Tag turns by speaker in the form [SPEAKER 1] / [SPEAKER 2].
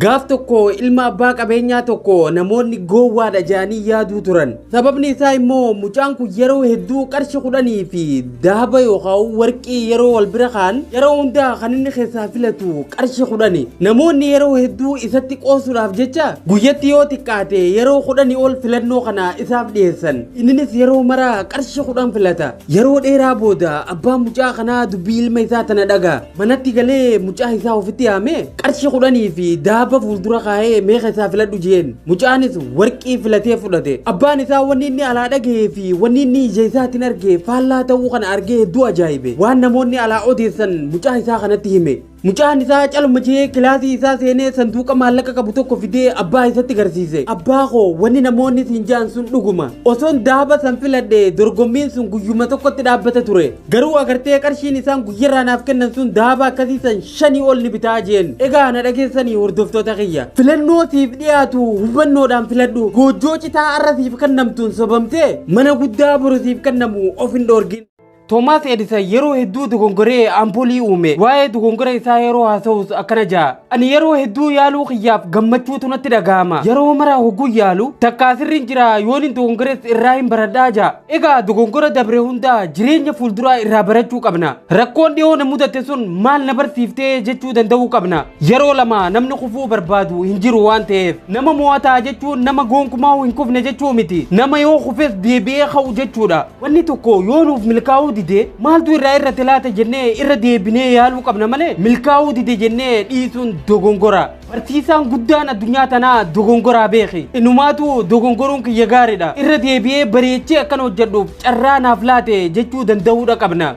[SPEAKER 1] Gaaf tokko ilma abbaa qabeenyaa tokko namoonni gowwaadha jedhanii yaaduu turan. Sababni isaa immoo mucaan kun yeroo hedduu qarshii 10 fi dahaba yookaan warqii yeroo wal bira kaan yeroo hundaa kan inni keessaa filatu qarshii 10. Namoonni yeroo hedduu isatti qoosuudhaaf jecha guyyatti yoo xiqqaate yeroo 10 ol filannoo kana isaaf dhiyeessan. Innis yeroo mara qarshii 10 filata. Yeroo dheeraa booda abbaan mucaa kanaa dubbii ilma isaa tana dhagaa. Manatti galee mucaa isaa ofitti yaame qarshii 10 fi dahaba fuuldura kaa'ee meeqa isaa filadhu jeen. Mucaanis warqii filatee fudhate. Abbaan isaa wanni inni alaa dhagahee fi wanni inni ija isaatiin argee faallaa ta'uu kana argee hedduu ajaa'ibe. Waan namoonni alaa odeessan mucaa isaa kanatti hime. Mucaan isaa caluma jee kilaasii isaa seenee sanduuqa maallaqa qabu tokko fidee abbaa isatti garsiise. Abbaa koo wanni namoonni siin jaan sun dhuguma. Osoon dahaba san filadhe dorgommiin sun guyyuma tokkotti dhaabbata ture. Garuu agartee qarshiin isaan guyyarraa naaf kennan sun dahaba akkasii san 5 ol ni bitaa jeen. Egaa na dhageessanii hordoftoota kiyya. Filannoo siif dhiyaatu hubannoodhaan filadhu. Goojjoo citaa arra siif kennamtuun sobamtee mana guddaa boru siif kennamu of hin dhoorgin. Thomas Edison yeroo hedduu dogongoree ampoolii uume. Waa'ee dogongora isaa yeroo haasa'us akkana jaa. Ani yeroo hedduu yaaluu kiyyaaf gammachuutu natti dhagahama. Yeroo mara hogguu yaalu takkaa sirriin jira yoon dogongores irraa hin baradhaa jaa. Egaa dogongora dabre hundaa jireenya fuulduraa irraa barachuu qabna. Rakkoon dhiyoo na mudate sun maal na barsiiftee jechuu danda'uu qabna. Yeroo lama namni kufuu barbaadu hin jiru waan ta'eef nama mo'ataa jechuun nama gonkumaa hin kufne jechuu miti. Nama yoo kufes deebi'ee ka'u jechuudha. Wanni tokko yoo nuuf milkaa'uu dide maaltu irra tilaata jennee irra deebinee yaaluu qabna malee milkaa'uu dide jennee dhiisuun dogongora. Barsiisaan guddaan addunyaa tanaa dogongoraa beeki. Inumaatu dogongoruun kiyya gaariidha. Irra deebi'ee bareechee akkan hojjedhuuf carraa naaf laate jechuu danda'uudha qabna.